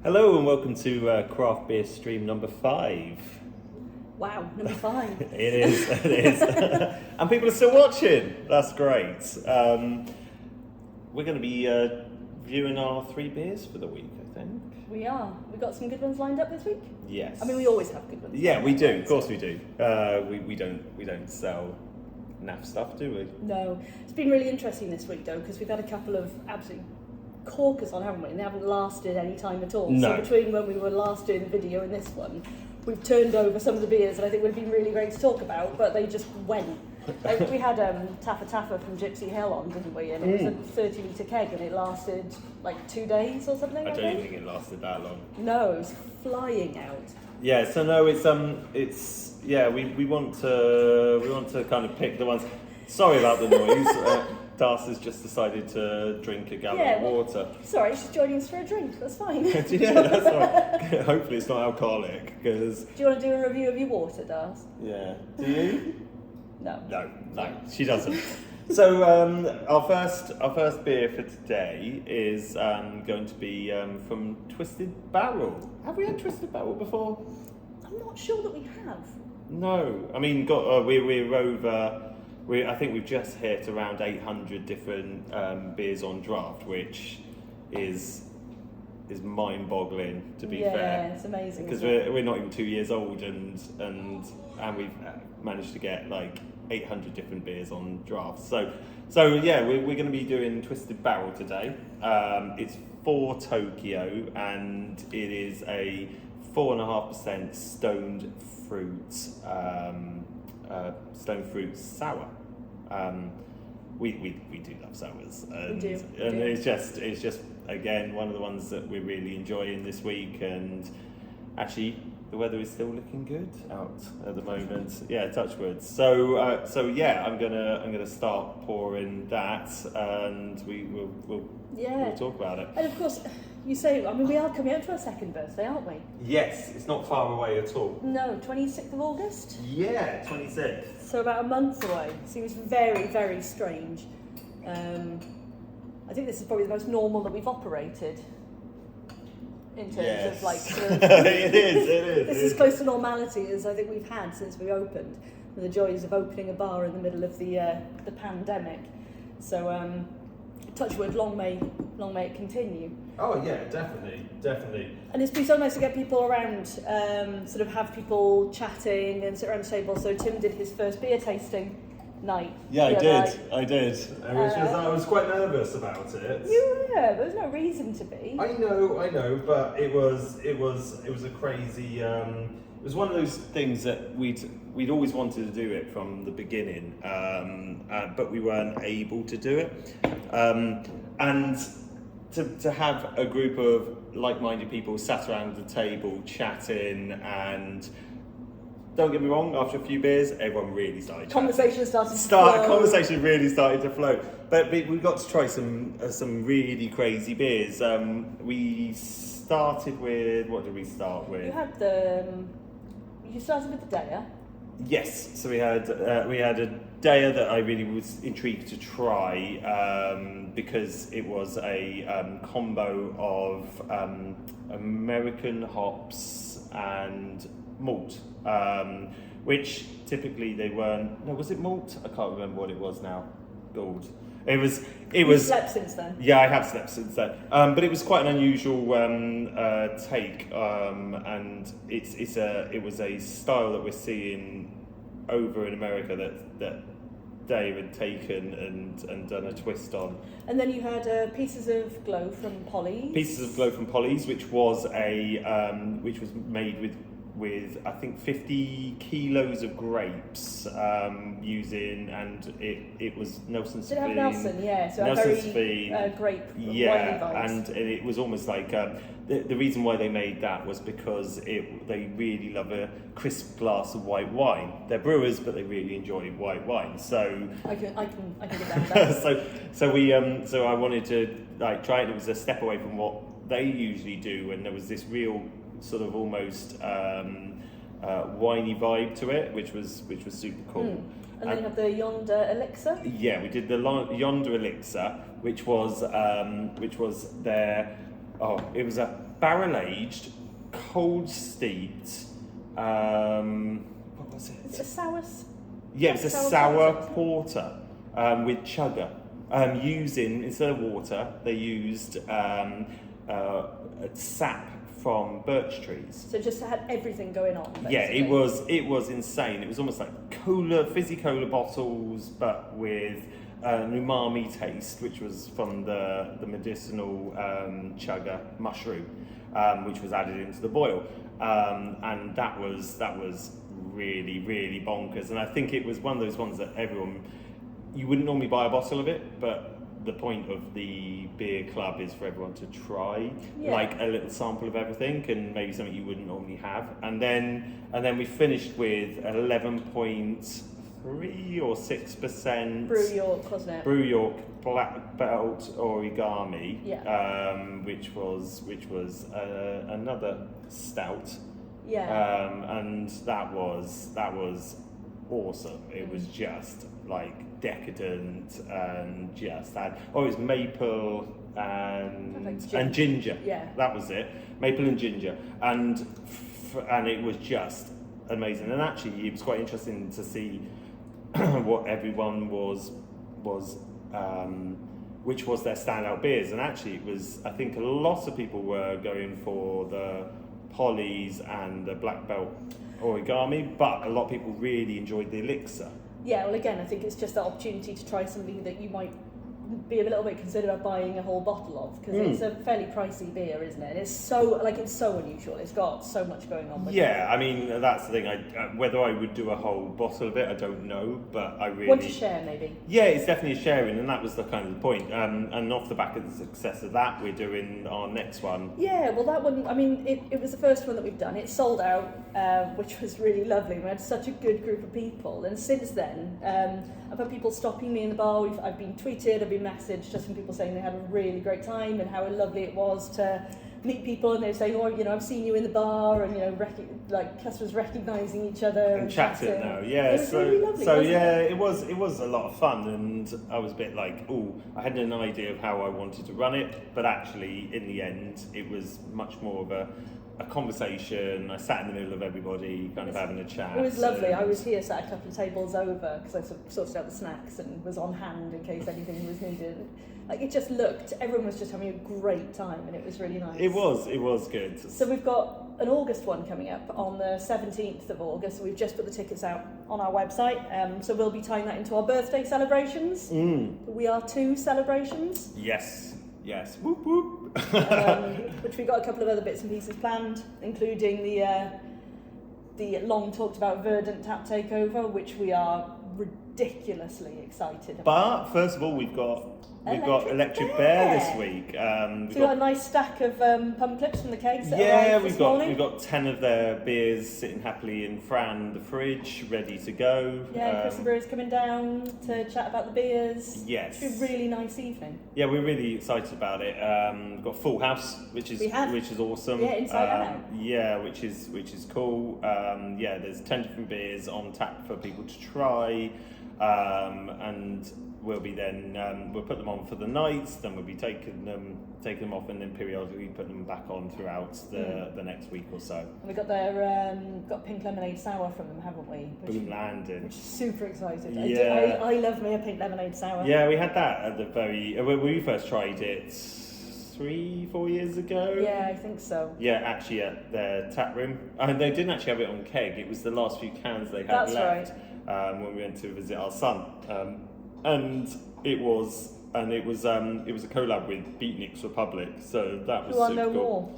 Hello and welcome to Craft Beerstream number 5. Wow, number 5. It is. And people are still watching. That's great. We're going to be viewing our 3 beers for the week, I think. We are. We got some good ones lined up this week? Yes. I mean, we always have good ones. Yeah, we do. Of course we do. We don't sell naff stuff, do we? No. It's been really interesting this week, though, because we've had a couple of absolute corkers on, haven't we? And they haven't lasted any time at all. No. So between when we were last doing the video and this one, we've turned over some of the beers that I think would have been really great to talk about, but they just went. Like, we had Taffa Taffa from Gypsy Hill on, didn't we? And it was a 30-litre keg, and it lasted like 2 days or something. I don't even think it lasted that long. No, it was flying out. Yeah, so no, it's yeah, we want to kind of pick the ones. Sorry about the noise. Darcy's just decided to drink a gallon of water. Sorry, she's joining us for a drink. That's fine. Yeah, that's right. Hopefully it's not alcoholic, because... Do you want to do a review of your water, Darcy? Yeah. Do you? No. No, she doesn't. So our first beer for today is going to be from Twisted Barrel. Have we had Twisted Barrel before? I'm not sure that we have. No. I mean, we're over... I think we've just hit around 800 different beers on draft, which is mind-boggling, to be fair. Yeah, it's amazing. Because we're not even 2 years old, and we've managed to get like 800 different beers on draft. So yeah, we're going to be doing Twisted Barrel today. It's for Tokyo, and it is a 4.5% stoned fruit. Stone fruit sour. We do love sours, and it's just again one of the ones that we're really enjoying this week. And actually, the weather is still looking good out at the moment. Yeah, touch wood. So yeah, I'm gonna start pouring that, and we'll talk about it. And of course, you say, I mean, we are coming up to our 2nd birthday, aren't we? Yes, it's not far away at all. No, 26th of August? Yeah, 26th. So about a month away. Seems very, very strange. I think this is probably the most normal that we've operated in terms of like... It is. This is as close to normality as I think we've had since we opened. The joys of opening a bar in the middle of the pandemic. So... touch wood, long may it continue. Oh yeah, definitely. And it's been so nice to get people around, sort of have people chatting and sit around the table. So Tim did his first beer tasting night. Yeah, I did. I was quite nervous about it. You were. There's no reason to be. I know, but it was a crazy. It was one of those things that we'd always wanted to do it from the beginning, but we weren't able to do it. And to have a group of like-minded people sat around the table chatting, and don't get me wrong, after a few beers, everyone really started chatting. Conversation really started to flow. But we got to try some really crazy beers. We started with, what did we start with? You started with the Daya. Yes, so we had a Daya that I really was intrigued to try because it was a combo of American hops and malt, which typically they weren't. No, was it malt? I can't remember what it was now. Gold. It was. You've slept since then. Yeah, I have slept since then. But it was quite an unusual take, and it was a style that we're seeing over in America that Dave had taken and done a twist on. And then you had Pieces of Glow from Polly's. Pieces of Glow from Polly's, which was made with I think 50 kilos of grapes using, and it was Nelson's Did it have Nelson? Yeah, so Nelson's a very grape. Yeah, and it was almost like the reason why they made that was because they really love a crisp glass of white wine. They're brewers, but they really enjoy white wine. So I can get down that. so I wanted to like try it. It was a step away from what they usually do, and there was this real sort of almost winey vibe to it, which was super cool. And then you have the Yonder Elixir. Yeah, we did the Yonder Elixir, which was their. Oh, it was a barrel aged, cold steeped. What was it? Is it a sour? Yeah, it's a sour porter with chugger. Using, instead of water, they used a sap from birch trees. So it just had everything going on. Basically. Yeah, it was insane. It was almost like fizzy cola bottles, but with an umami taste, which was from the medicinal chugger mushroom, which was added into the boil, and that was really, really bonkers. And I think it was one of those ones that you wouldn't normally buy a bottle of it, but the point of the beer club is for everyone to try like a little sample of everything, and maybe something you wouldn't normally have. And then we finished with 11.3 or 6%. Brew York, wasn't it? Brew York Black Belt Origami, Yeah. which was another stout. Yeah. And that was awesome. It was just like decadent and just had it was maple and ginger. Yeah. That was it. Maple and ginger, and it was just amazing. And actually, it was quite interesting to see what everyone was which was their standout beers. And actually, I think a lot of people were going for the Polly's and the Black Belt Origami, but a lot of people really enjoyed the Elixir. Yeah, well, again, I think it's just that opportunity to try something that you might be a little bit considered about buying a whole bottle of, because it's a fairly pricey beer, isn't it? And it's so unusual. It's got so much going on with it. Yeah, I mean, that's the thing. Whether I would do a whole bottle of it, I don't know, but I really want to share, maybe. Yeah, it's definitely a sharing, and that was the kind of the point. And off the back of the success of that, we're doing our next one. Yeah, well, that one, I mean, it was the first one that we've done. It sold out, which was really lovely. We had such a good group of people, and since then, I've had people stopping me in the bar. I've been tweeted, I've been messaged just from people saying they had a really great time and how lovely it was to meet people, and they're saying, oh, I've seen you in the bar, and customers recognising each other and chatting now. Yeah, it was really lovely, it was a lot of fun, and I was a bit like, I had an idea of how I wanted to run it, but actually in the end it was much more of a conversation. I sat in the middle of everybody, kind of having a chat. It was lovely. I was here, sat a couple of tables over, because I sorted out the snacks and was on hand in case anything was needed. It just looked, everyone was just having a great time, and it was really nice. It was good. So we've got an August one coming up on the 17th of August. So we've just put the tickets out on our website. So we'll be tying that into our birthday celebrations. We Are Two celebrations. Yes. Whoop whoop. Which we've got a couple of other bits and pieces planned, including the long talked about Verdant tap takeover, which we are ridiculously excited about. But first of all, we've got Electric Bear this week. We've got a nice stack of pump clips from the kegs. We've got 10 of their beers sitting happily in Fran, the fridge, ready to go. Yeah, Chris and Brewer's coming down to chat about the beers. Yes, it's a really nice evening. Yeah, we're really excited about it. We've got Full House, which is awesome. Yeah, inside out. Yeah, which is cool. There's 10 different beers on tap for people to try, and we'll be we'll put them on for the nights, then we'll be taking them off, and then periodically put them back on throughout the next week or so. And we got got pink lemonade sour from them, haven't we? Boom landing. Which is super excited. Yeah. I love me a pink lemonade sour. Yeah, we had that at the when we first tried it 3-4 years ago. Yeah, I think so. Yeah, actually at their tap room. They didn't actually have it on keg. It was the last few cans they had left. Right. When we went to visit our son. And it was a collab with Beatniks Republic, so that was super cool. More,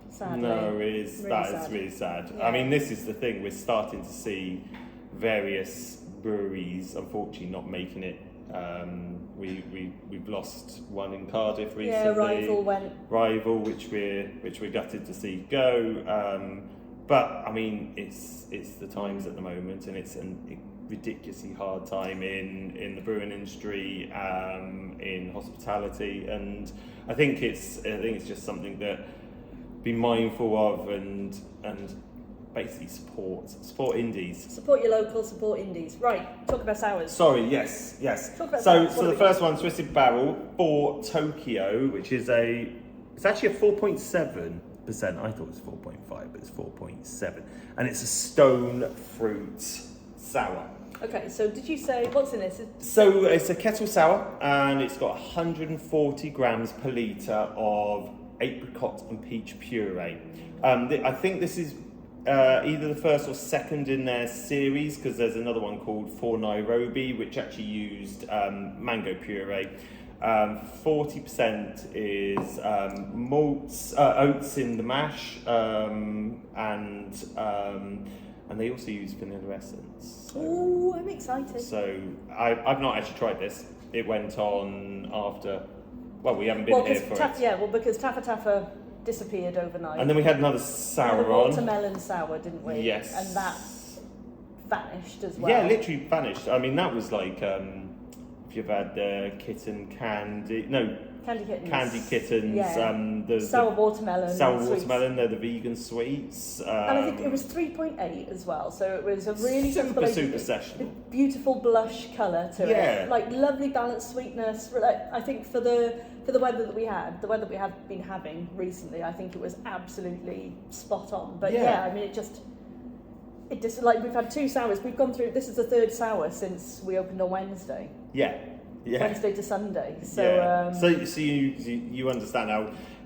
sadly. No, is really sad. Yeah. I mean, this is the thing, we're starting to see various breweries unfortunately not making it. We've lost one in Cardiff recently. Yeah, Rival, which we're gutted to see go. But I mean, it's the times at the moment, and it's a ridiculously hard time in the brewing industry, in hospitality, and I think it's just something that be mindful of and basically support indies. Support your local, support indies. Right, talk about sours. Sorry, yes. Talk about so sours. The first one's Twisted Barrel for Tokyo, which is it's actually a 4.7. I thought it was 4.5, but it's 4.7. And it's a stone fruit sour. Okay, so did you say, what's in this? So it's a kettle sour, and it's got 140 grams per litre of apricot and peach puree. I think this is either the first or second in their series, because there's another one called For Nairobi, which actually used mango puree. 40% is malts, oats in the mash, and they also use vanilla essence. So, ooh, I'm excited. So I've not actually tried this. It went on after. Well, we haven't been here for it. Yeah, well, because Taffa Taffa disappeared overnight. And then we had another sour we had a on. watermelon sour, didn't we? Yes. And that vanished as well. Yeah, literally vanished. I mean, that was like if you've had kitten candy. No. Candy kittens. Candy kittens. Yeah. The sour watermelon. Sour sweets. watermelon. They're the vegan sweets. And I think it was 3.8 as well, so it was a really super sessionable. Beautiful blush colour to it, like lovely balanced sweetness. I think for the weather that we had, the weather we have been having recently, I think it was absolutely spot on. But yeah I mean it just like we've had 2 sours. We've gone through. This is the 3rd sour since we opened on Wednesday. Yeah. Wednesday to Sunday. So so you understand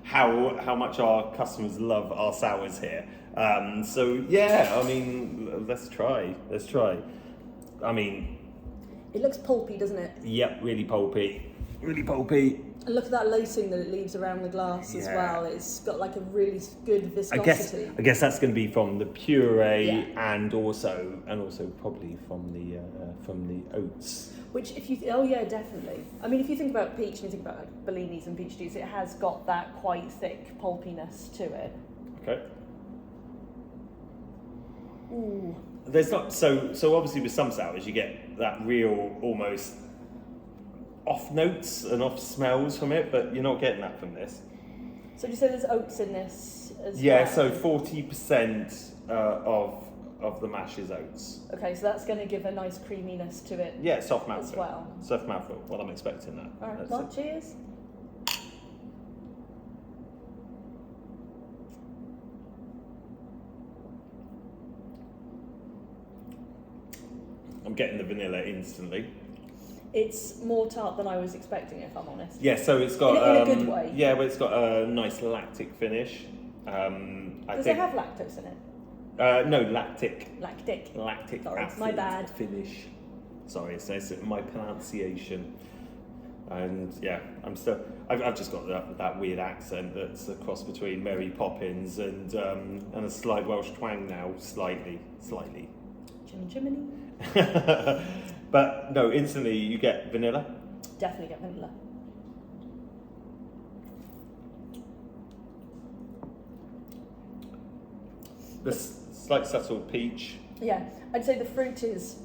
how much our customers love our sours here. So yeah, I mean, let's try. I mean, it looks pulpy, doesn't it? Yep, really pulpy. And look at that lacing that it leaves around the glass as well. It's got like a really good viscosity. I guess that's going to be from the puree and also probably from the oats. Which, if you definitely. I mean, if you think about peach and you think about like Bellinis and peach juice, it has got that quite thick pulpiness to it. Okay. Ooh. There's not so obviously with some sours you get that real almost off notes and off smells from it, but you're not getting that from this. So did you say there's oats in this as well? Yeah, so 40% of the mash is oats. Okay, so that's going to give a nice creaminess to it. Yeah, soft mouthful. As well. Soft mouthful. Well, I'm expecting that. All right, well, cheers. I'm getting the vanilla instantly. It's more tart than I was expecting, if I'm honest. Yeah, so it's got in a good way. Yeah, but it's got a nice lactic finish. Does it have lactose in it? No, lactic. Lactic. Sorry, acid my bad. Finish. Sorry, it's my pronunciation. And yeah, I've just got that weird accent that's a cross between Mary Poppins and a slight Welsh twang now, slightly. Jiminy. But no, instantly you get vanilla. Definitely get vanilla. The slight subtle peach. Yeah, I'd say the fruit is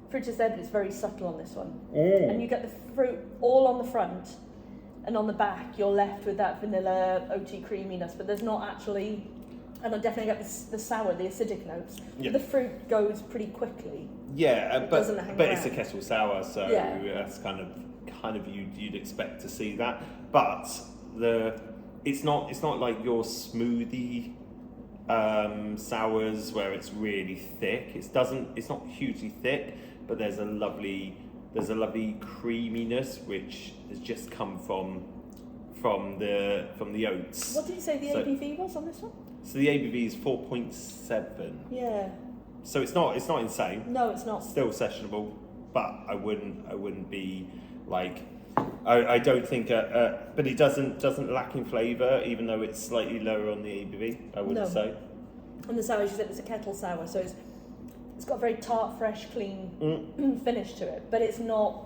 there, but it's very subtle on this one. And you get the fruit all on the front, and on the back you're left with that vanilla oaty creaminess, but there's not actually. And I definitely get the sour, the acidic notes. Yeah. The fruit goes pretty quickly. Yeah, but it's a around. kettle sour, so that's kind of you'd expect to see that. But it's not like your smoothie sours where it's really thick. It's not hugely thick, but there's a lovely creaminess which has just come from the oats. What did you say the ABV was on this one? So the ABV is 4.7. Yeah. So it's not insane. No, it's not. Still sessionable, but I wouldn't be like. I don't think, but it doesn't lack in flavour, even though it's slightly lower on the ABV. I wouldn't say. And the sour, you said it's a kettle sour, so it's got a very tart, fresh, clean finish to it. But it's not.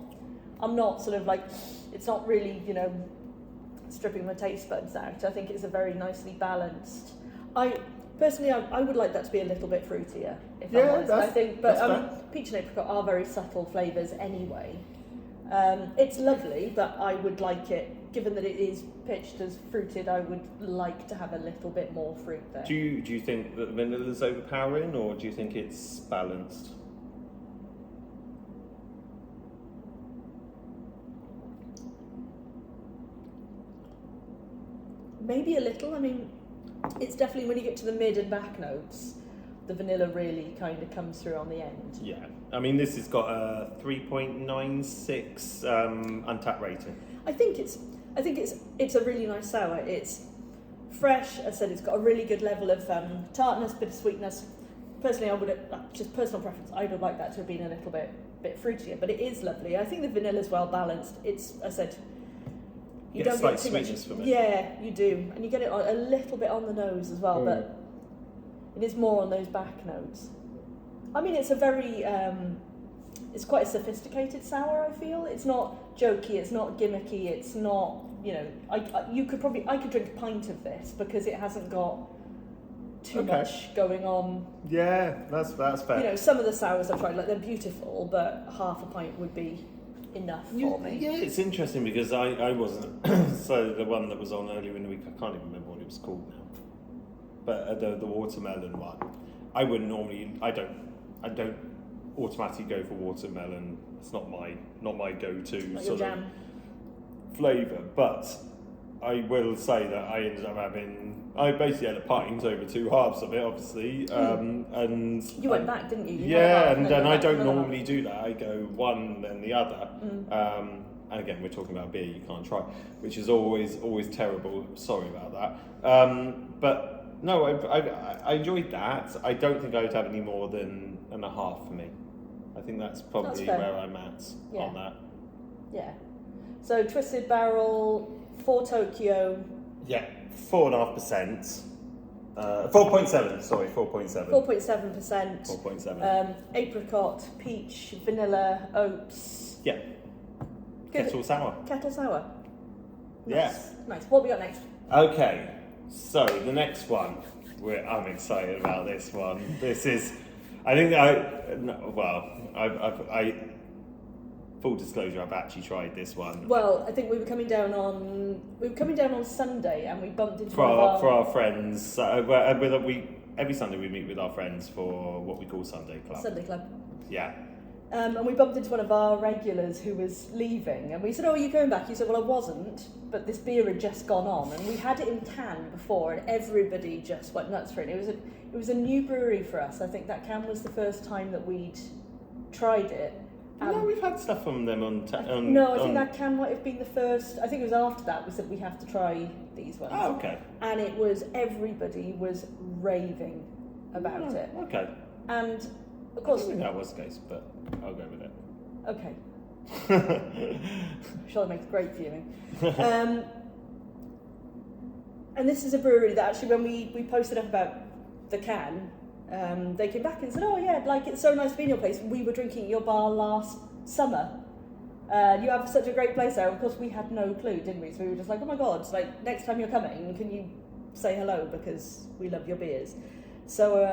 I'm not sort of like. It's not really, stripping my taste buds out. I think it's a very nicely balanced. Personally, I would like that to be a little bit fruitier, if I'm honest. I think, but peach and apricot are very subtle flavours anyway. It's lovely, but I would like it, given that it is pitched as fruited, I would like to have a little bit more fruit there. Do you think that vanilla's overpowering, or do you think it's balanced? Maybe a little. I mean, It's definitely when you get to the mid and back notes, the vanilla really kind of comes through on the end. Yeah, I mean this has got a 3.96 untapped rating. I think it's a really nice sour. It's fresh. As I said, it's got a really good level of tartness, bit of sweetness. Personally, I would just personal preference. I would like that to have been a little bit fruitier, but it is lovely. I think the vanilla's well balanced. It's, as I said, you don't get too much from it. Yeah, you do, and you get it a little bit on the nose as well, but it is more on those back notes. I mean, it's a very, it's quite a sophisticated sour. I feel it's not jokey, it's not gimmicky, it's not, you know, I could drink a pint of this because it hasn't got too much going on. Yeah, that's fair. You know, some of the sours I've tried, like they're beautiful, but half a pint would be enough for me. Yeah, it's interesting because I wasn't. So the one that was on earlier in the week, I can't even remember what it was called now. But the watermelon one, I wouldn't normally. I don't automatically go for watermelon. It's not my go-to sort of flavour. But I will say that I ended up having. I basically had a pint over 2 halves of it, obviously, and you went back, didn't you? And then I don't normally do that. I go one then the other. And again, we're talking about beer you can't try, which is always terrible. Sorry about that. But no, I enjoyed that. I don't think I would have any more than a half for me. I think that's probably where I'm at on that. Yeah. So Twisted Barrel for Tokyo. Yeah, 4.5%. 4.7. Sorry, 4.7. 4.7%. 4.7. Apricot, peach, vanilla, oats. Yeah. Good. Kettle sour. Kettle sour. Yes. Nice. What we got next? Okay. So the next one, I'm excited about this one. This is, I think full disclosure, I've actually tried this one. Well, I think we were coming down on Sunday, and we bumped into for our friends. Every Sunday we meet with our friends for what we call Sunday Club. Sunday Club. Yeah. And we bumped into one of our regulars who was leaving, and we said, "Oh, are you going back?" He said, "Well, I wasn't, but this beer had just gone on, and we had it in can before, and everybody just went nuts for it. It was a new brewery for us. I think that can was the first time that we'd tried it. No, we've had stuff from them on. No, I think that can might have been the first. I think it was after that we said we have to try these ones. Oh, okay. And everybody was raving about it. Okay. And of course, I think that was the case, but I'll go with it. Okay. Sure, it makes great viewing. And this is a brewery that actually, when we posted up about the can, they came back and said, "Oh yeah, like it's so nice to be in your place. We were drinking at your bar last summer. You have such a great place there." Of course, we had no clue, didn't we? So we were just like, "Oh my god! Like next time you're coming, can you say hello because we love your beers?" So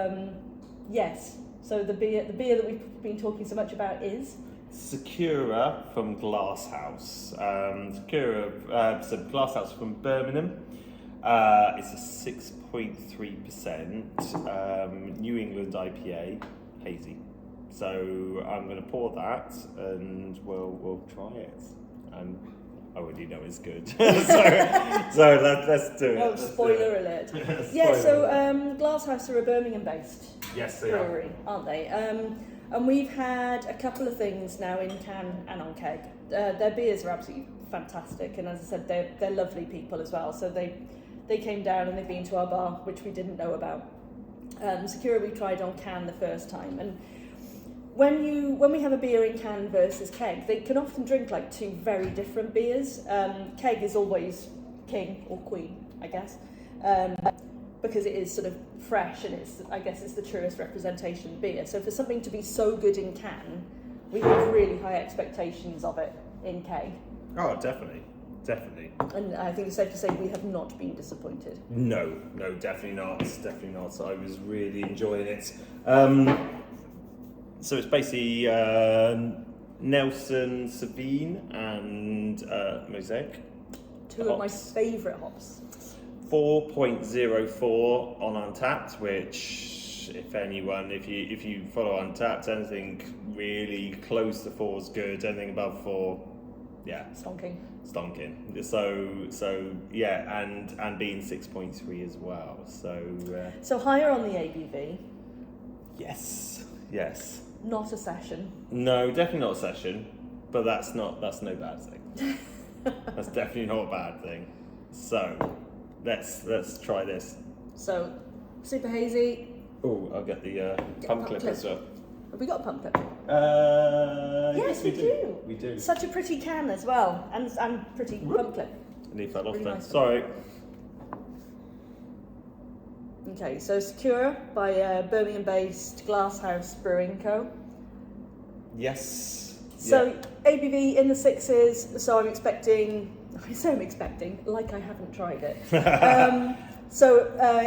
yes. So the beer that we've been talking so much about is Sakura from Glasshouse. Glasshouse from Birmingham. It's a 6.3% New England IPA, hazy. So I'm going to pour that and we'll try it. And I already know it's good. so let's do it. Oh, spoiler alert. Yeah, so Glasshouse are a Birmingham-based brewery, aren't they? And we've had a couple of things now in can and on keg. Their beers are absolutely fantastic, and as I said, they're lovely people as well. So they came down and they've been to our bar, which we didn't know about. Sakura we tried on can the first time, and when we have a beer in can versus keg, they can often drink like two very different beers. Keg is always king or queen, I guess, because it is sort of fresh and I guess it's the truest representation of beer. So for something to be so good in can, we have really high expectations of it in keg. Oh, definitely. And I think it's safe to say we have not been disappointed. No, definitely not. I was really enjoying it. So it's basically Nelson Sauvignon and Mosaic. Two of my favourite hops. 4.04 on Untapped, which, if you follow Untapped, anything really close to 4 is good. Anything above 4, yeah. Stonking. stonking. So yeah, and being 6.3 as well. So higher on the ABV. Yes. Not a session. No, definitely not a session, but that's no bad thing. That's definitely not a bad thing. So let's try this. So super hazy. Oh, I'll get the pump clip as well. Have we got a pump clip? Yes, we do. We do. Such a pretty can as well, and pretty pump clip. And he fell off Really then. nice. Sorry. Okay, so Sakura by Birmingham-based Glasshouse Brewing Co. Yes. So ABV in the 6s. So I'm expecting, like I haven't tried it.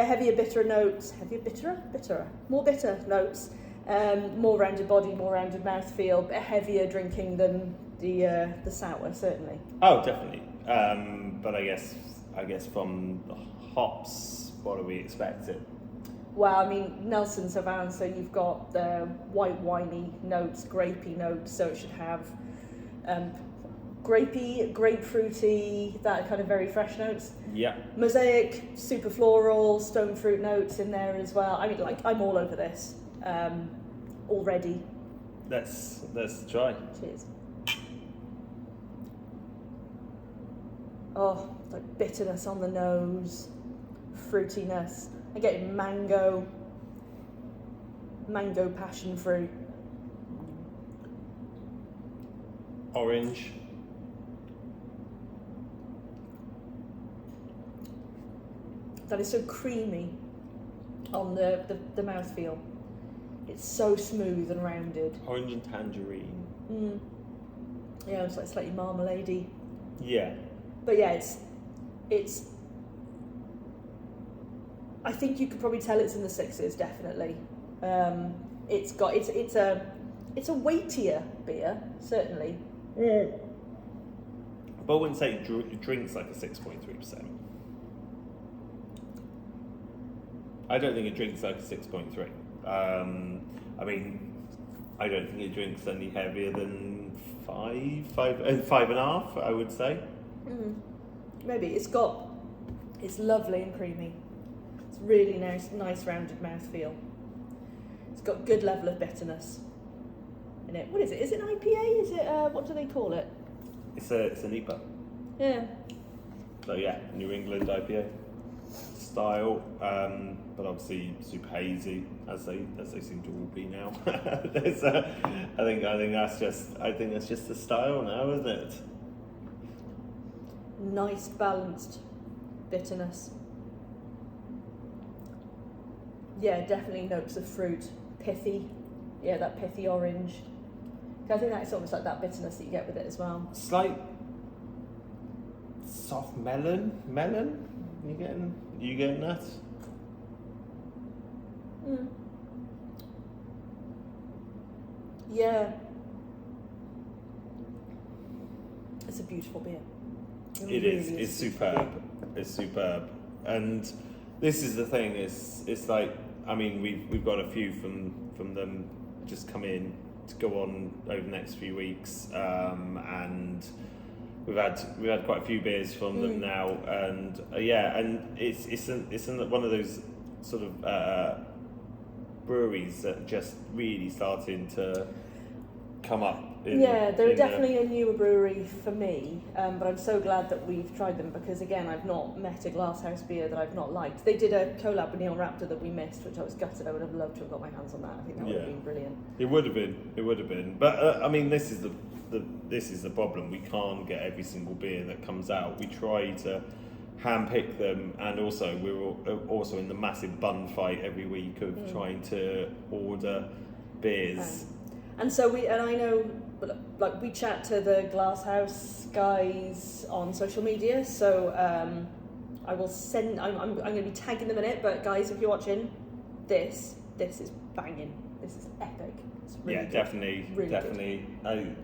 Heavier, bitterer notes. Bitterer. More bitter notes. More rounded body, more rounded mouthfeel. A bit heavier drinking than the sour, certainly. Oh, definitely. But I guess from the hops, what are we expecting? Well, I mean, Nelson Savan, so you've got the white winey notes, grapey notes, so it should have grapey, grapefruity, that kind of very fresh notes. Yeah. Mosaic, super floral, stone fruit notes in there as well. I mean, like, I'm all over this already. Let's try. Cheers. Oh, like bitterness on the nose, fruitiness. I'm getting mango passion fruit. Orange. That is so creamy on the mouthfeel. It's so smooth and rounded. Orange and tangerine. Yeah, it's like slightly marmalade-y. Yeah. But yeah, it's. I think you could probably tell it's in the 6s, definitely. It's a weightier beer, certainly. But I wouldn't say it drinks like a 6.3%. I don't think it drinks like a 6.3. I mean, I don't think it drinks any heavier than 5.5, I would say. Maybe it's lovely and creamy. It's really nice rounded mouthfeel. It's got good level of bitterness in it. What is it? Is it an IPA? Is it what do they call it? It's an IPA. Yeah. So yeah, New England IPA style, but obviously super hazy as they seem to all be now. I think that's just the style now, isn't it? Nice balanced bitterness. Yeah, definitely notes of fruit, pithy. Yeah, that pithy orange. I think that's almost like that bitterness that you get with it as well. Slight soft melon. You getting that? Yeah. It's a beautiful beer. It is. It's superb. It's superb. And this is the thing. It's like, I mean, we've got a few from them just come in to go on over the next few weeks, and we've had quite a few beers from them now, and and it's one of those sort of breweries that just really starting to come up. They're definitely a newer brewery for me, but I'm so glad that we've tried them because, again, I've not met a Glasshouse beer that I've not liked. They did a collab with Neil Raptor that we missed, which I was gutted. I would have loved to have got my hands on that. I think that would have been brilliant. It would have been. But I mean, this is the problem. We can't get every single beer that comes out. We try to handpick them, and also we're also in the massive bun fight every week of trying to order beers. And so I know, like, we chat to the Glasshouse guys on social media, so I will send. I'm going to be tagging them in it. But guys, if you're watching, this is banging. This is epic. It's really good. Definitely, really definitely. I'm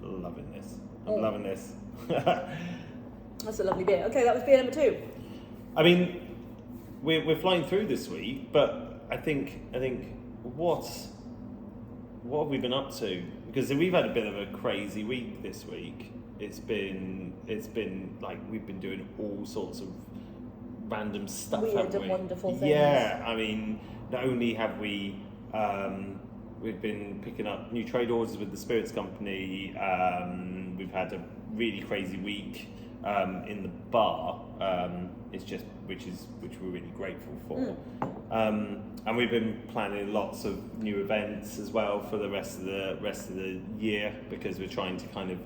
loving this. I'm loving this. That's a lovely beer. Okay, that was beer number 2. I mean, we're flying through this week, but I think what have we been up to? Because we've had a bit of a crazy week this week it's been like we've been doing all sorts of random stuff. Weird and wonderful things. Yeah, I mean, not only have we we've been picking up new trade orders with the spirits company. We've had a really crazy week in the bar. Which we're really grateful for. And we've been planning lots of new events as well for the rest of the year, because we're trying to kind of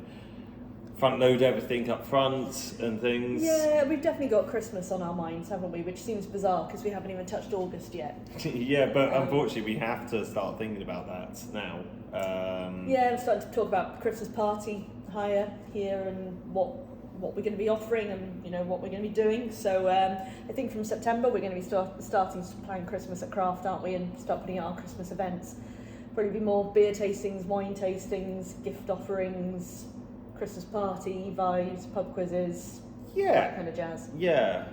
front load everything up front and things. Yeah, we've definitely got Christmas on our minds, haven't we? Which seems bizarre because we haven't even touched August yet. Yeah, but unfortunately we have to start thinking about that now. Yeah, I'm starting to talk about Christmas party hire here and what we're going to be offering and what we're going to be doing. So I think from September we're going to be starting to plan Christmas at Craft, aren't we? And start putting out our Christmas events. Probably be more beer tastings, wine tastings, gift offerings, Christmas party vibes, pub quizzes, that kind of jazz. Yeah,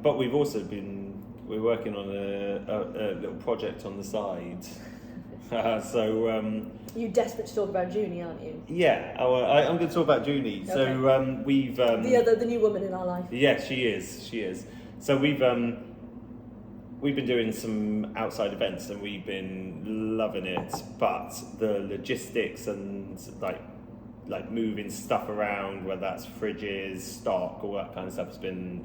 but we've also we're working on a little project on the side. You're desperate to talk about Junie, aren't you? Yeah, I'm going to talk about Junie. Okay. So we've the new woman in our life. Yeah, she is. So we've been doing some outside events and we've been loving it, but the logistics and like moving stuff around, whether that's fridges, stock, all that kind of stuff, has been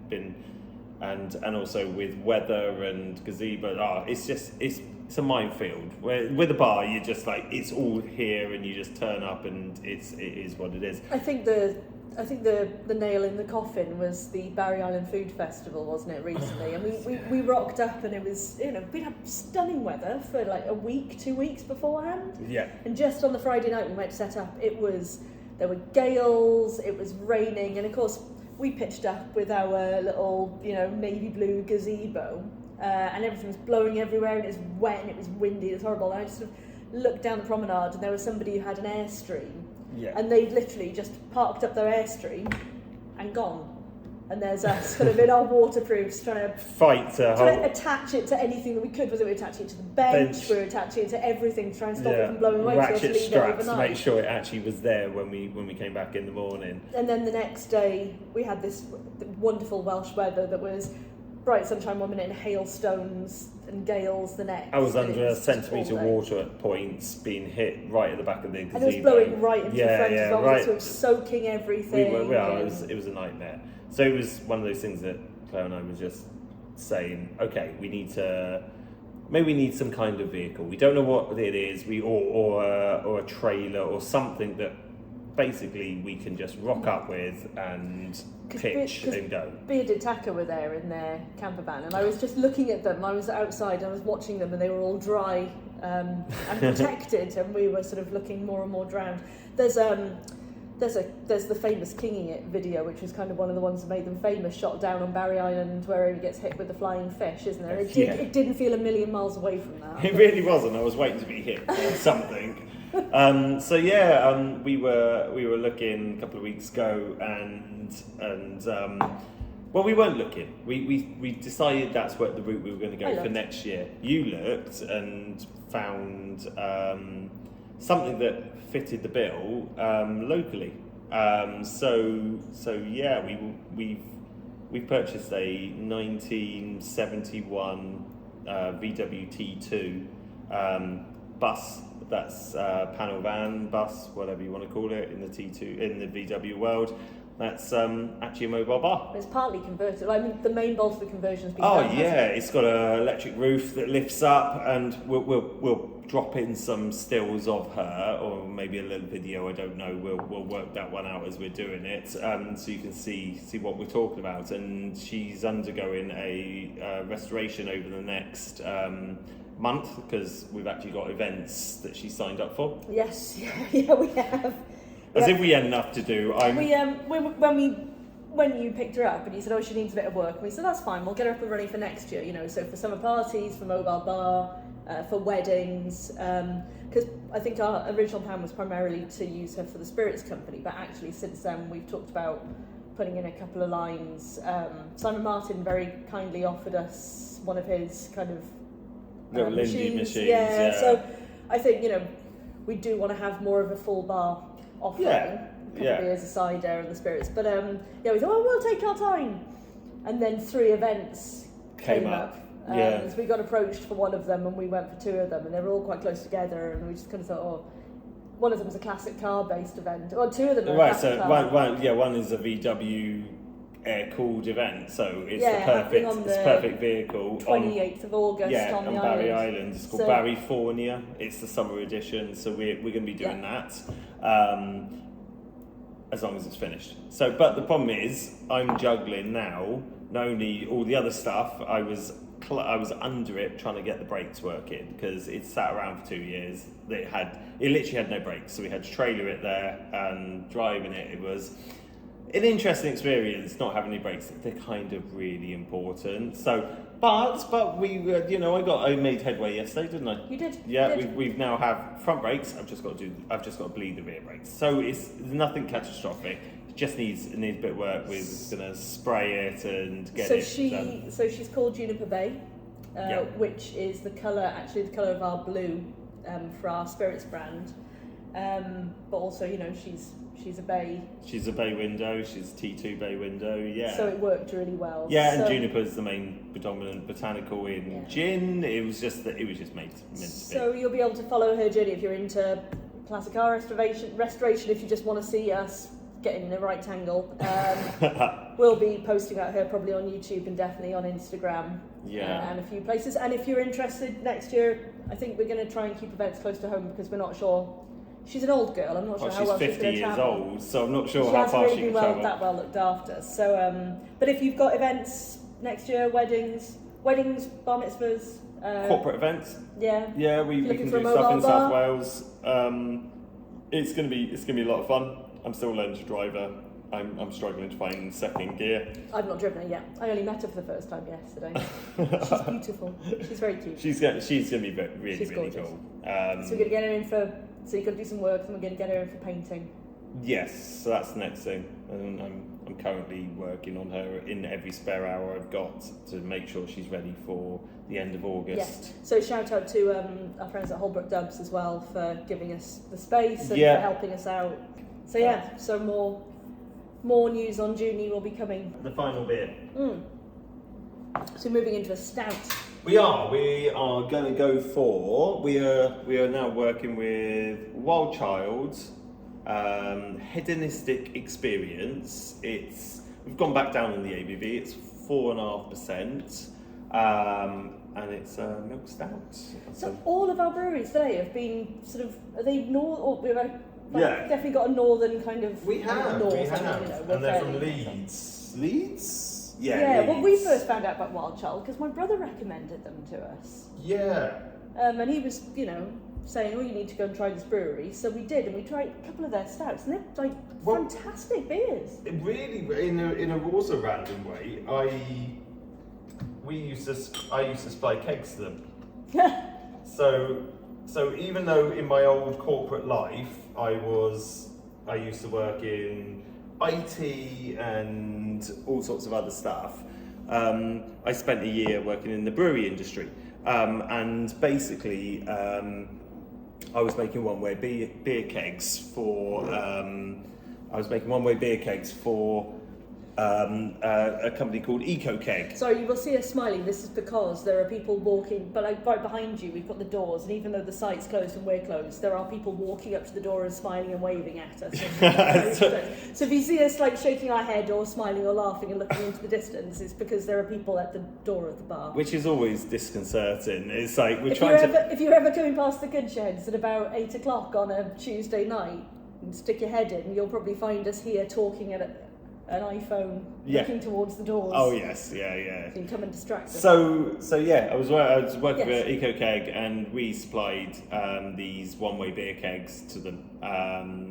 and also with weather and gazebo. It's a minefield. With a bar, you're just like, it's all here, and you just turn up, and it is what it is. I think the nail in the coffin was the Barry Island Food Festival, wasn't it, recently? And we rocked up, and it was, we'd had stunning weather for like a week, 2 weeks beforehand. Yeah. And just on the Friday night we went to set up, there were gales, it was raining, and of course we pitched up with our little, navy blue gazebo. And everything was blowing everywhere, and it was wet and it was windy. It was horrible. And I just sort of looked down the promenade, and there was somebody who had an Airstream, and they'd literally just parked up their Airstream and gone. And there's us kind of in our waterproofs trying to attach it to anything that we could. Was it we were attaching it to the bench? We were attaching it to everything to try and stop it from blowing away. Ratchet straps to make sure it actually was there when we came back in the morning. And then the next day we had this wonderful Welsh weather that was bright sunshine one minute and hailstones and gales the next. I was under a centimetre water at points, being hit right at the back of the gazebo. And it was blowing right into the front as well, right. So it was soaking everything. It was a nightmare. So it was one of those things that Claire and I were just saying, okay, we need some kind of vehicle. We don't know what it is, or a trailer or something that basically we can just rock up with and pitch and go. Bearded Tacker were there in their camper van, and I was just looking at them. I was outside, I was watching them, and they were all dry and protected, and we were sort of looking more and more drowned. There's the famous Kinging It video, which was kind of one of the ones that made them famous, shot down on Barry Island where he gets hit with the flying fish, isn't there? It didn't feel a million miles away from that. It really wasn't. I was waiting to be hit by something. We were looking a couple of weeks ago, and we weren't looking. We decided that's what the route we were going to go for next year. You looked and found something that fitted the bill locally. We purchased a 1971 VW T2 bus. That's panel van bus, whatever you want to call it, in the T2 in the VW world. That's actually a mobile bar. It's partly converted. I mean, the main bulk of the conversion's been done. Oh yeah, it's got an electric roof that lifts up, and we'll drop in some stills of her, or maybe a little video. I don't know. We'll work that one out as we're doing it, so you can see what we're talking about. And she's undergoing a restoration over the next month, because we've actually got events that she signed up for. Yes, yeah, we have. As if we had enough to do. When you picked her up and you said, she needs a bit of work, and we said, that's fine, we'll get her up and running for next year, so for summer parties, for mobile bar, for weddings, because I think our original plan was primarily to use her for the spirits company, but actually since then we've talked about putting in a couple of lines. Simon Martin very kindly offered us one of his kind of little Lindy machines. Yeah, so I think, we do want to have more of a full bar offering. couple of beers, a cider, and the spirits. But we thought, we'll take our time. And then 3 events came up. So we got approached for one of them, and we went for 2 of them, and they were all quite close together, and we just kind of thought, one of them was a classic car-based event. Well, 2 of them are classic car. One is a VW air-cooled event, so it's the perfect vehicle. 28th of August on the Barry Island. It's called Barryfornia. It's the summer edition, so we're going to be doing that as long as it's finished. So, but the problem is, I'm juggling now. Not only all the other stuff, I was under it trying to get the brakes working because it sat around for 2 years. It literally had no brakes, so we had to trailer it there and driving it. It was an interesting experience not having any brakes. They're kind of really important. So, but we I made headway yesterday, didn't I? You did. Yeah, we've now have front brakes. I've just got to bleed the rear brakes. So it's nothing catastrophic. Just needs a bit of work. We're going to spray it and get it. So she's called Juniper Bay, which is the colour of our blue for our spirits brand. But also, she's a bay. She's a bay window. She's T2 bay window. Yeah. So it worked really well. Yeah, and Juniper's the main predominant botanical in gin. It was just meant to be. So you'll be able to follow her journey if you're into classic car restoration. If you just want to see us getting in a right tangle. We'll be posting about her probably on YouTube and definitely on Instagram and a few places. And if you're interested next year, I think we're going to try and keep events close to home because we're not sure. She's an old girl. I'm not sure how well she's going to travel. She's 50 years old, so I'm not sure how far she can travel. That well looked after. So, but if you've got events next year, weddings, bar mitzvahs, corporate events. Yeah, we can do stuff in South Wales. It's going to be a lot of fun. I'm still learning to drive her. I'm struggling to find second gear. I've not driven her yet. I only met her for the first time yesterday. She's beautiful. She's very cute. She's going to be really cool. So we're going to get her in for. So you've got to do some work, and we're going to get her in for painting. Yes, so that's the next thing. And I'm currently working on her in every spare hour I've got to make sure she's ready for the end of August. Yes. So shout out to our friends at Holbrook Dubs as well for giving us the space and for helping us out. So so more news on Junie will be coming. The final beer. So moving into a stout. We are going to go for. We are now working with Wilde Hedonistic Experience. We've gone back down on the ABV. It's 4.5%, and it's a milk stout. So all of our breweries today have been definitely got a northern kind of. We have, and they're from Leeds. Leeds. Yeah, well, we first found out about Wild Child because my brother recommended them to us. Yeah. And he was, saying, you need to go and try this brewery. So we did, and we tried a couple of their stouts, and they're fantastic beers. Really, in a also random way, I used to supply kegs to them. So even though in my old corporate life I used to work in IT and all sorts of other stuff. I spent a year working in the brewery industry, and basically I was making one-way beer kegs for. A company called Eco Keg. Sorry, you will see us smiling. This is because there are people walking, but right behind you, we've got the doors, and even though the site's closed and we're closed, there are people walking up to the door and smiling and waving at us. So if you see us shaking our head or smiling or laughing and looking into the distance, it's because there are people at the door of the bar. Which is always disconcerting. It's if you're ever coming past the Goodsheds at about 8 o'clock on a Tuesday night and stick your head in, you'll probably find us here talking at an iPhone looking towards the doors. Oh yes, yeah. You can come and distract us. So yeah, I was working with Eco Keg, and we supplied these one-way beer kegs to them.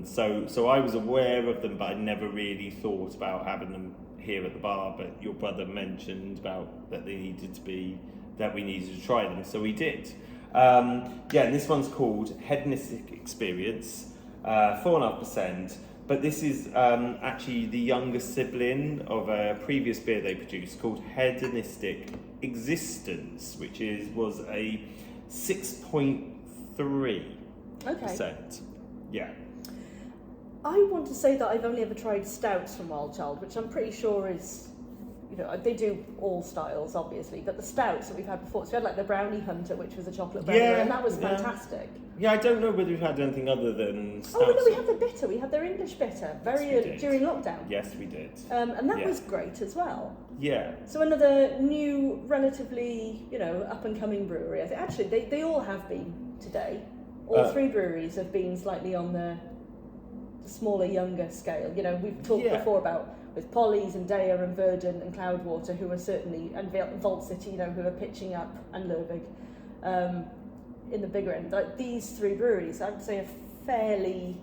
So I was aware of them, but I never really thought about having them here at the bar. But your brother mentioned about that we needed to try them, so we did. And this one's called Hedonistic Experience, 4.5%. But this is actually the younger sibling of a previous beer they produced called Hedonistic Existence, which was a 6.3%. Okay. Yeah. I want to say that I've only ever tried stouts from Wilde, which I'm pretty sure is, they do all styles, obviously, but the stouts that we've had before, so we had like the Brownie Hunter, which was a chocolate brownie, and that was fantastic. Yeah, I don't know whether we've had anything other than stouts. Oh, no, we had the bitter. We had their English bitter during lockdown. Yes, we did. And that was great as well. Yeah. So another new, relatively, up-and-coming brewery. I think actually they all have been today. All three breweries have been slightly on the smaller, younger scale. We've talked before about with Polly's and Daya and Verdant and Cloudwater, who are certainly, and Vault City, who are pitching up, and Lervig. In the bigger end, like these three breweries, I would say are fairly.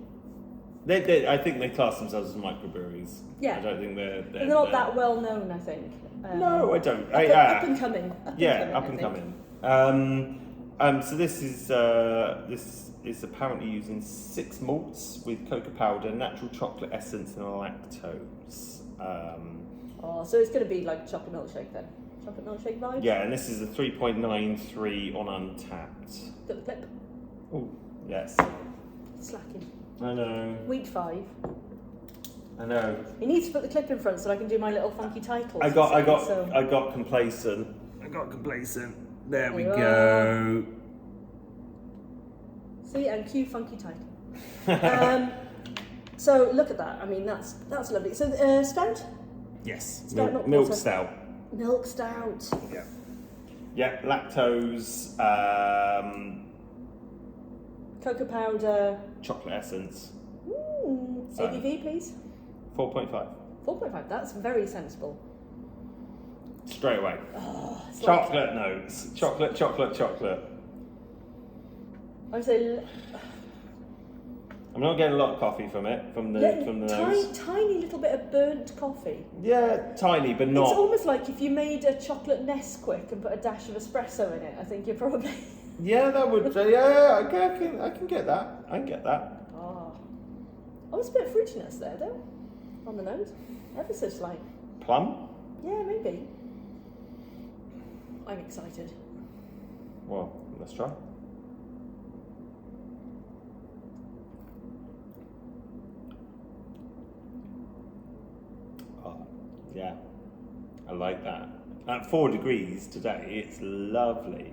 I think they class themselves as microbreweries. Yeah. I don't think they're not that well known. I think. No, I don't. Up and coming. Up and coming. So this is apparently using 6 malts with cocoa powder, natural chocolate essence, and lactose. So it's going to be like chocolate milkshake then. Chocolate milkshake vibe? Yeah, and this is a 3.93 on Untapped. Got the clip? Oh, yes. Slacking. I know. Week 5. I know. You need to put the clip in front so I can do my little funky titles. I got complacent. There we go. See, and cue funky title. So look at that. I mean, that's lovely. So stout? Yes. Stout, Milk stout. Milk stout. Yeah. Yeah, lactose, cocoa powder. chocolate essence. So, ABV, please. 4.5. 4.5. That's very sensible. Straight away. Oh, chocolate notes. Chocolate. I would say. I'm not getting a lot of coffee from it, from the nose. Tiny little bit of burnt coffee. Yeah, tiny, but not. It's almost like if you made a chocolate Nesquik and put a dash of espresso in it. I think you're probably. Yeah, that would. Yeah, I can get that. I can get that. Oh, there's a bit of fruitiness there, though, on the nose. Ever so slight. Plum? Yeah, maybe. I'm excited. Well, let's try. Yeah, I like that. At 4 degrees today, it's lovely.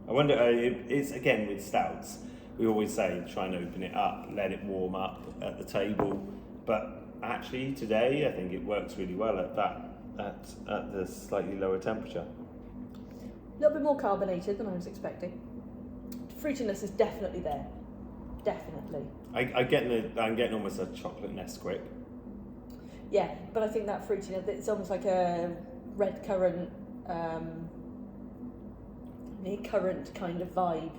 I wonder, it's again with stouts, we always say try and open it up, let it warm up at the table. But actually today, I think it works really well at the slightly lower temperature. A little bit more carbonated than I was expecting. Fruitiness is definitely there. Definitely. I'm getting almost a chocolate Nesquik. Yeah, but I think that fruitiness, it's almost like a red currant, near currant kind of vibe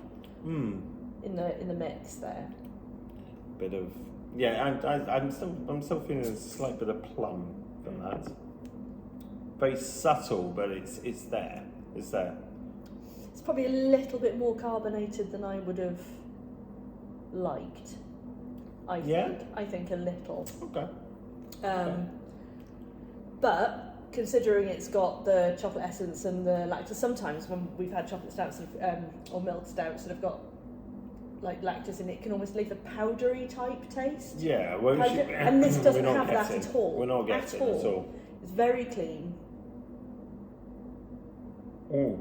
in the mix there. Bit of I'm still feeling a slight bit of plum from that. Very subtle, but it's there. It's there. It's probably a little bit more carbonated than I would have liked. I think a little. Okay. But considering it's got the chocolate essence and the lactose, sometimes when we've had chocolate stouts or milk stouts that have got like lactose in it, can almost leave a powdery type taste. Yeah, well, and this doesn't have that at all. We're not getting it at all. It's very clean. Oh.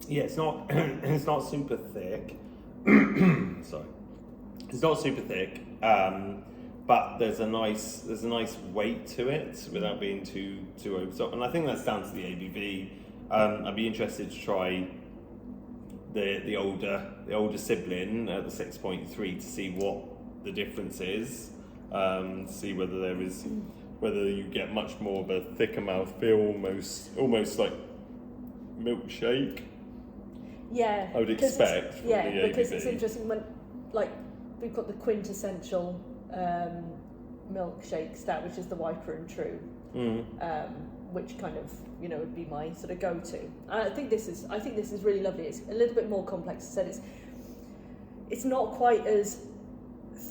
Yeah, it's not it's not super thick. Sorry. It's not super thick. But there's a nice weight to it without being too over the top, and I think that's down to the ABV. I'd be interested to try the older sibling at the 6.3 to see what the difference is. See whether you get much more of a thicker mouthfeel, almost like milkshake. Yeah, I would expect. Because it's interesting when we've got the quintessential milkshake stout, which is the Wiper and True, which kind of would be my sort of go-to. I think this is really lovely. It's a little bit more complex. As I said, it's not quite as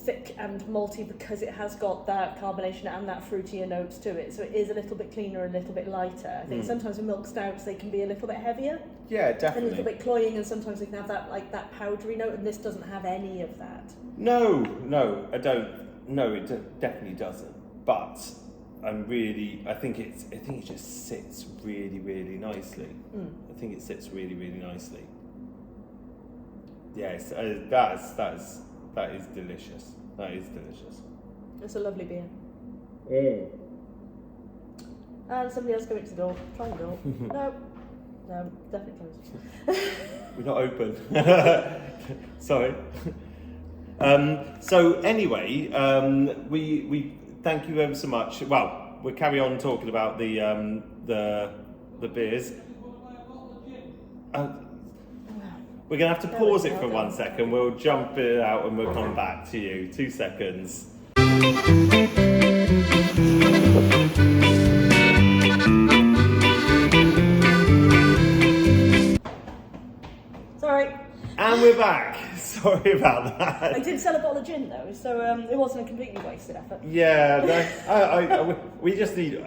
thick and malty because it has got that carbonation and that fruitier notes to it. So it is a little bit cleaner, a little bit lighter. I think sometimes with milk stouts they can be a little bit heavier. Yeah, definitely. A little bit cloying, and sometimes they can have that like that powdery note, and this doesn't have any of that. No, I don't. No, it definitely doesn't. But I think it just sits really, really nicely. I think it sits really, really nicely. Yes, that is delicious. That is delicious. It's a lovely beer. And somebody else coming to the door. Try the door. No, definitely closed. We're not open. Sorry. So anyway, we thank you ever so much. Well, we'll carry on talking about the beers. We're going to have to pause it for 1 second. We'll jump it out and we'll come back to you. 2 seconds. Sorry. And we're back. Sorry about that. I did sell a bottle of gin though, so it wasn't a completely wasted effort. Yeah, we just need.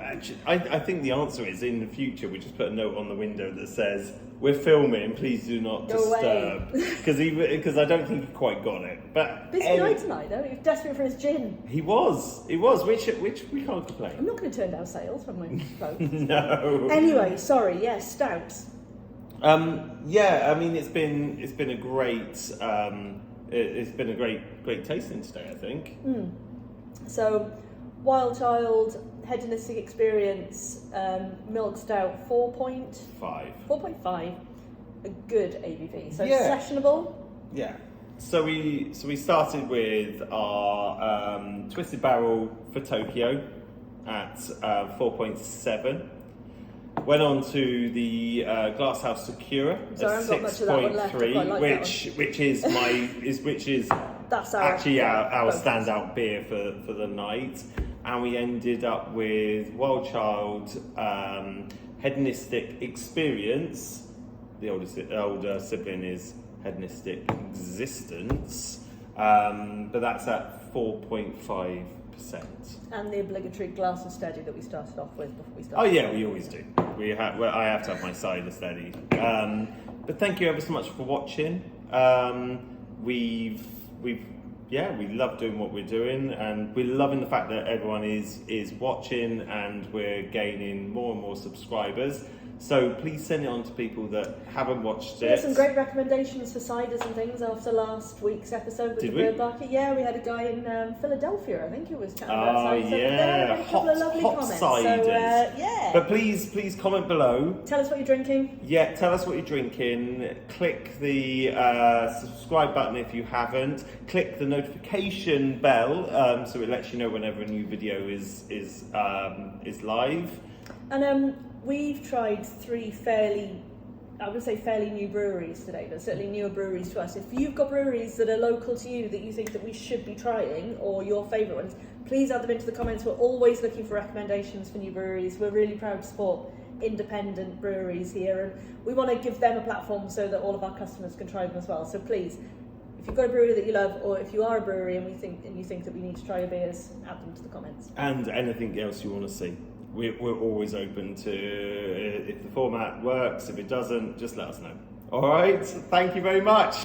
I think the answer is in the future we just put a note on the window that says we're filming. Please do not disturb. Because I don't think he quite got it. But busy night tonight though. He was desperate for his gin. He was. Which we can't complain. I'm not going to turn down sales from my phone. No. Anyway, sorry. Yes, stouts. Yeah, I mean it's been a great great tasting today, I think. So, Wild Child Hedonistic Experience milk stout 4.5, a good ABV. So sessionable. Yeah. So we started with our Twisted Barrel for Tokyo at 4.7. Went on to the Glasshouse Sakura at 6.3, which is that's actually our standout beer for the night. And we ended up with Wild Child Hedonistic Experience. The older sibling is Hedonistic Existence, but that's at 4.5%. And the obligatory glass of steady that we started off with before we started. Oh yeah, we always do. I have to have my cider steady. But thank you ever so much for watching. We love doing what we're doing, and we're loving the fact that everyone is watching, and we're gaining more and more subscribers. So please send it on to people that haven't watched it. We had some great recommendations for ciders and things after last week's episode with the Bird Market. Yeah, we had a guy in Philadelphia, I think he was chatting about ciders. So there were a couple of lovely comments. Ciders. So, But please comment below. Tell us what you're drinking. Yeah, tell us what you're drinking. Click the subscribe button if you haven't. Click the notification bell so it lets you know whenever a new video is live. And we've tried 3 fairly new breweries today, but certainly newer breweries to us. If you've got breweries that are local to you that you think that we should be trying, or your favourite ones, please add them into the comments. We're always looking for recommendations for new breweries. We're really proud to support independent breweries here, and we want to give them a platform so that all of our customers can try them as well. So please, if you've got a brewery that you love, or if you are a brewery and you think that we need to try your beers, add them to the comments. And anything else you want to see. We're always open to, if the format works, if it doesn't, just let us know. All right, thank you very much.